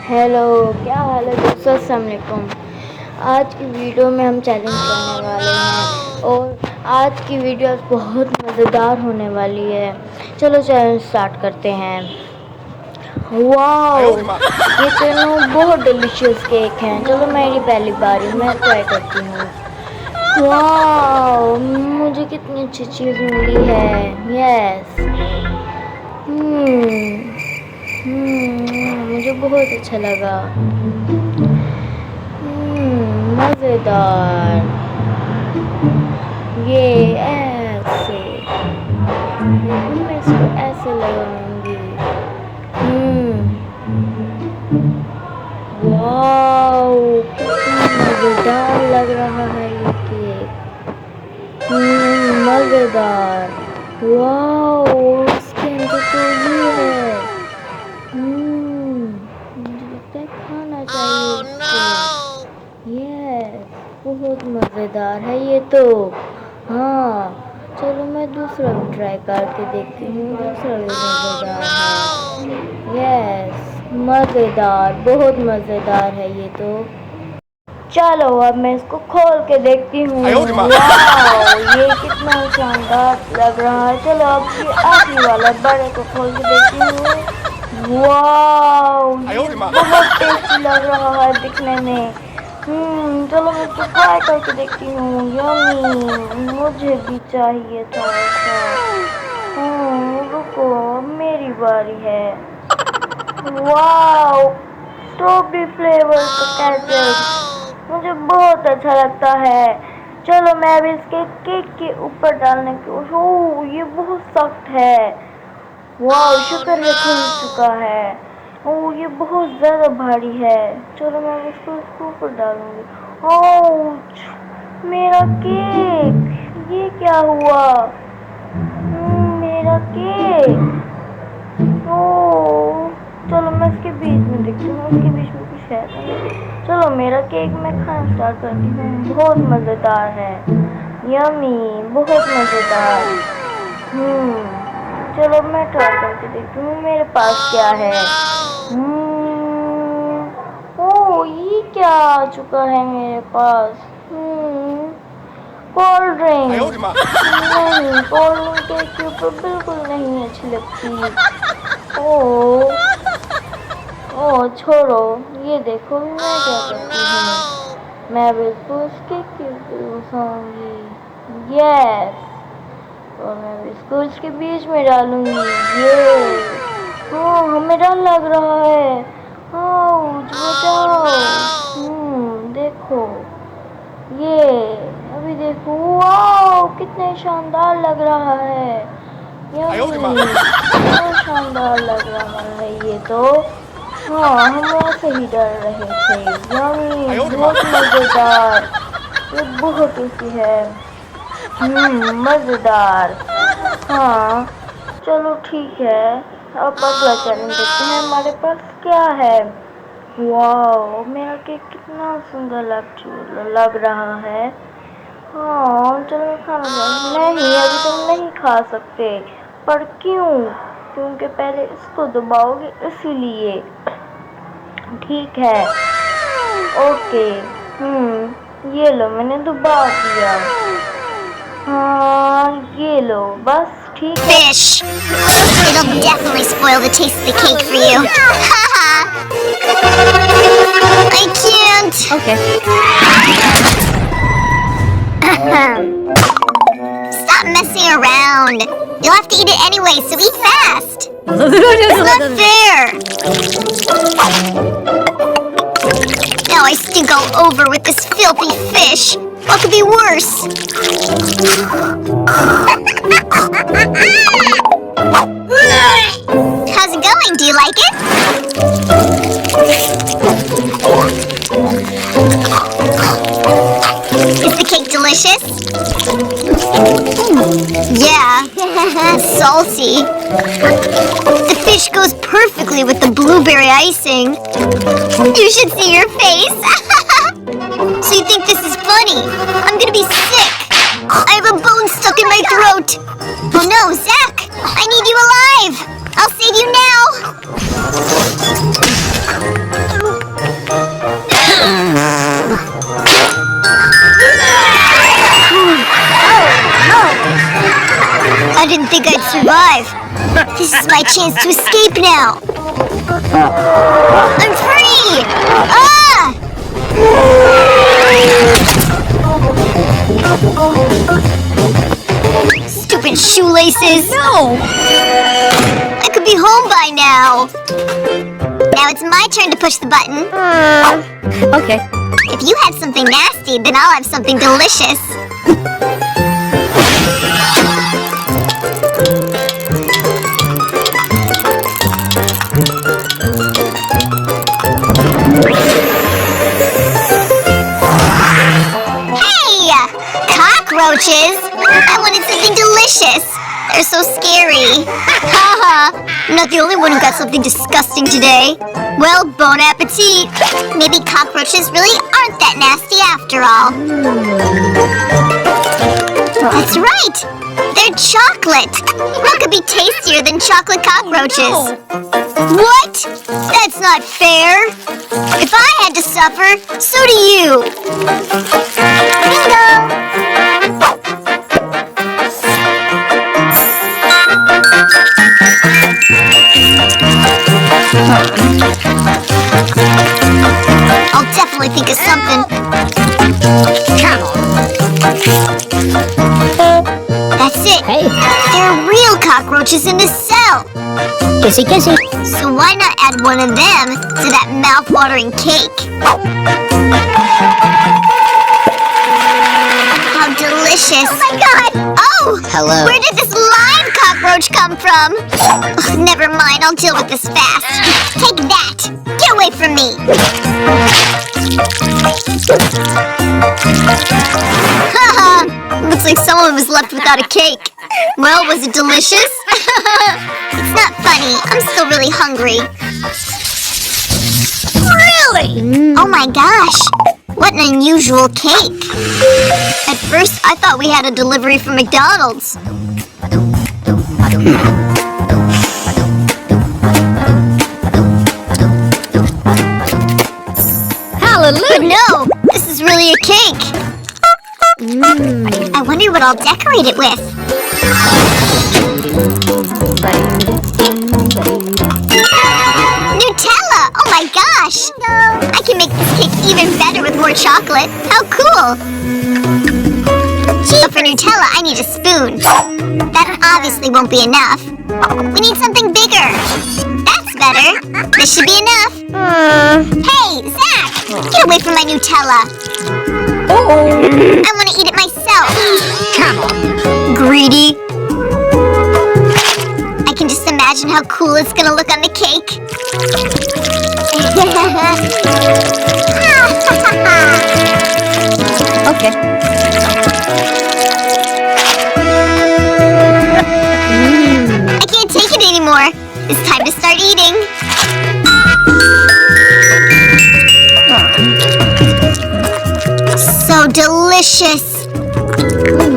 Hello, क्या हाल है दोस्तों? अस्सलाम वालेकुम। आज की वीडियो में हम चैलेंज करने वाले हैं और आज की वीडियो बहुत मज़ेदार होने वाली है। चलो चैलेंज स्टार्ट करते हैं। वाओ, ये तीनों बहुत डिलीशियस केक हैं। चलो मेरी पहली बारी, मैं ट्राई करती हूँ। वाओ, मुझे कितनी अच्छी चीज़ मिली है। यस, मुझे बहुत अच्छा लगा। मज़ेदार। ये ऐसे, मैं इसको ऐसे लगाऊंगी। वाओ, कितना मज़ेदार लग रहा है ये केक। मज़ेदार। वाओ, इसके अंदर तो ये है। मुझे लगता है खाना चाहिए इसको। यस, बहुत मज़ेदार है ये तो। हाँ, चलो मैं दूसरा भी ट्राई करके देखती हूँ। दूसरा भी मज़ेदार है। यस, मज़ेदार, बहुत मज़ेदार है ये तो। चलो अब मैं इसको खोल के देखती हूँ। वाओ, ये कितना शानदार लग रहा है। चलो अब ये आखिरी वाला बड़े को खोल के देखती हूँ। वाओ, ये बहुत टेस्टी लग रहा है दिखने में। चलो मैं इसको ट्राई करके देखती हूँ। यम्मी, मुझे भी चाहिए था ऐसा। रुको, मेरी बारी है। वाओ, स्ट्रॉबेरी फ्लेवर का केचप मुझे बहुत अच्छा लगता है। चलो मैं अभी इसके केक के ऊपर डालने की। ओह, ये बहुत सख्त है। वाओ, शुक्र है खुल चुका है। ओह, ये बहुत ज़्यादा भारी है। चलो मैं इसको ऊपर डालूंगी। ओह, मेरा केक, ये क्या हुआ? मेरा केक। ओह, चलो मैं इसके बीच में देखती हूँ। इसके बीच में कुछ है तो नहीं। चलो मेरा केक मैं खाना स्टार्ट करती हूँ। बहुत मज़ेदार है। यम्मी, बहुत मज़ेदार। चलो मैं ट्राई करके देखती हूँ मेरे पास क्या है। ओह, ये क्या आ चुका है मेरे पास? Cold drink. नहीं, कोल्ड ड्रिंक केक के ऊपर बिल्कुल नहीं अच्छी लगती। ओह, छोड़ो, ये देखो मैं क्या करती हूँ। मैं बिल्कुल उस केक के ऊपर घुसाऊंगी। यस, और मैं इसको इसके बीच में डालूंगी। ये हमें डर लग रहा है। बचाओ। देखो ये, अभी देखो। वाओ, कितने शानदार लग रहा है। कितना शानदार लग रहा है ये तो। हाँ, हम ऐसे ही डर रहे थे। यम्मी, बहुत मज़ेदार। ये बहुत टेस्टी है। मज़ेदार। हाँ, चलो ठीक है, अब अगला चैलेंज देखते हैं हमारे पास क्या है। वाओ, मेरा केक कितना सुंदर लग रहा है। हाँ, चलो खाना नहीं, अभी तुम नहीं खा सकते। पर क्यों? क्योंकि पहले इसको दबाओगे इसीलिए। ठीक है, ओके। ये लो, मैंने दबा दिया। हाँ, ये लो, बस ठीक है। Fish. It'll definitely spoil the taste of the cake for you. I can't. Okay. Stop messing around. You'll have to eat it anyway, so eat fast. It's not fair. Now I stink all over with this filthy fish. What could be worse? How's it going? Do you like it? Is the cake delicious? Yeah, salty. The fish goes perfectly with the blueberry icing. You should see your face. So you think this is funny? I'm gonna be sick. I have a bone stuck in my throat. Oh no, Zach! I need you alive! I'll save you now! survive. This is my chance to escape now. I'm free! Ah! Stupid shoelaces. No! I could be home by now. Now it's my turn to push the button. Okay. If you had something nasty, then I'll have something delicious. Hey! Cockroaches! I wanted something delicious. They're so scary. Haha, I'm not the only one who got something disgusting today. Well, bon appetit. Maybe cockroaches really aren't that nasty after all. That's right. They're chocolate. What could be tastier than chocolate cockroaches? What? That's not fair. If I had to suffer, so do you. Bingo! I'll definitely think of something. Come on. That's it. Hey. There are real cockroaches in this cell. Kissy, kissy. So why not add one of them to that mouth-watering cake? How delicious. Oh my god. Oh! Hello. Where did this live cockroach come from? Ugh, never mind, I'll deal with this fast. Take that. Get away from me. Haha. Looks like someone was left without a cake. Well, was it delicious? It's not funny. I'm still really hungry. Really? Oh my gosh. What an unusual cake. At first, I thought we had a delivery from McDonald's. But no, this is really a cake. I wonder what I'll decorate it with. Nutella! Oh my gosh! I can make this cake even better with more chocolate. How cool! But for Nutella, I need a spoon. That obviously won't be enough. We need something bigger. That's better. This should be enough. Hey, Zach! Get away from my Nutella. I want to eat it myself. Come on. Greedy. I can just imagine how cool it's gonna look on the cake. Okay. I can't take it anymore. It's time to start eating. So delicious.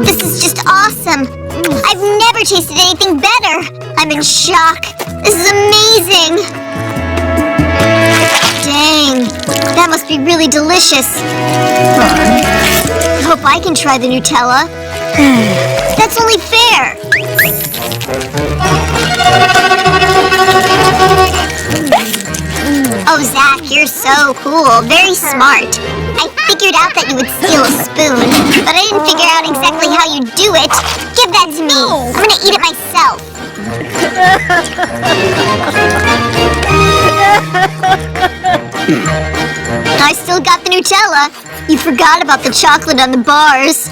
This is just awesome. I've never tasted anything better. I'm in shock. This is amazing. Dang, that must be really delicious. I hope I can try the Nutella. That's only fair. Oh, Zach, you're so cool. Very smart. I figured out that you would steal a spoon, but I didn't figure out exactly how you do it. Give that to me. I'm gonna eat it myself. I still got the Nutella. You forgot about the chocolate on the bars.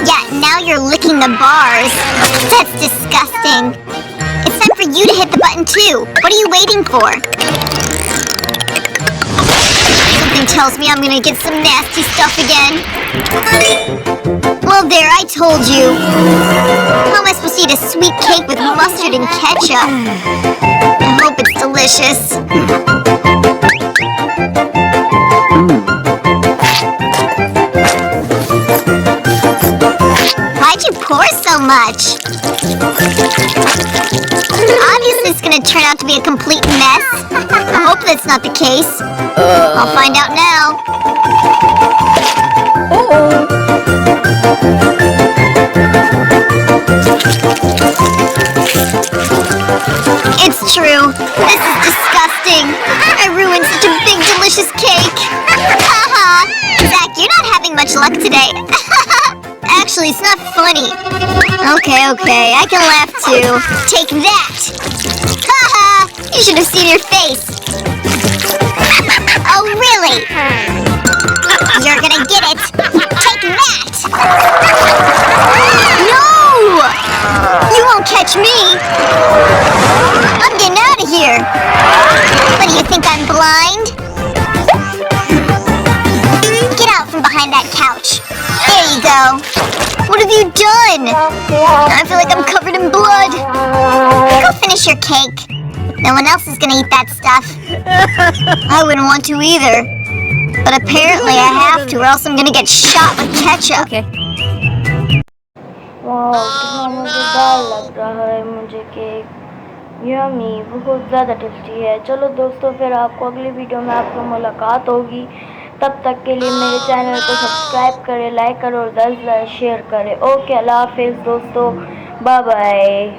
Yeah, now you're licking the bars. That's disgusting. It's time for you to hit the button too. What are you waiting for? Something tells me I'm gonna get some nasty stuff again. Well, there, I told you. How am I supposed to eat a sweet cake with mustard and ketchup? I hope it's delicious. Why'd you pour so much? Obviously, it's gonna turn out to be a complete mess. I hope that's not the case. I'll find out now. It's true. This is disgusting. I ruined such a big, delicious cake. Haha. Zach, you're not having much luck today. Actually, it's not funny. Okay, I can laugh too. Take that. Haha. You should have seen your face. Oh, really? You're gonna get it. Take that. No! You won't catch me. I'm getting out of here. What do you think, I'm blind? Get out from behind that couch. There you go. What have you done? I feel like I'm covered in blood. Go finish your cake. No one else is gonna eat that stuff. I wouldn't want to either. But apparently I have to, or else I'm gonna get shot with ketchup. Okay. واو کتنا مزیدار لگ رہا ہے مجھے cake. یمی بہت زیادہ tasty ہے. چلو دوستوں پھر آپ کو اگلی ویڈیو میں آپ سے ملاقات ہوگی. تب تک کے لیے میرے چینل کو سبسکرائب کریں, لائک کریں اور زیادہ سے زیادہ شیئر کریں. اوکے, اللہ حافظ دوستوں, بائے بائے.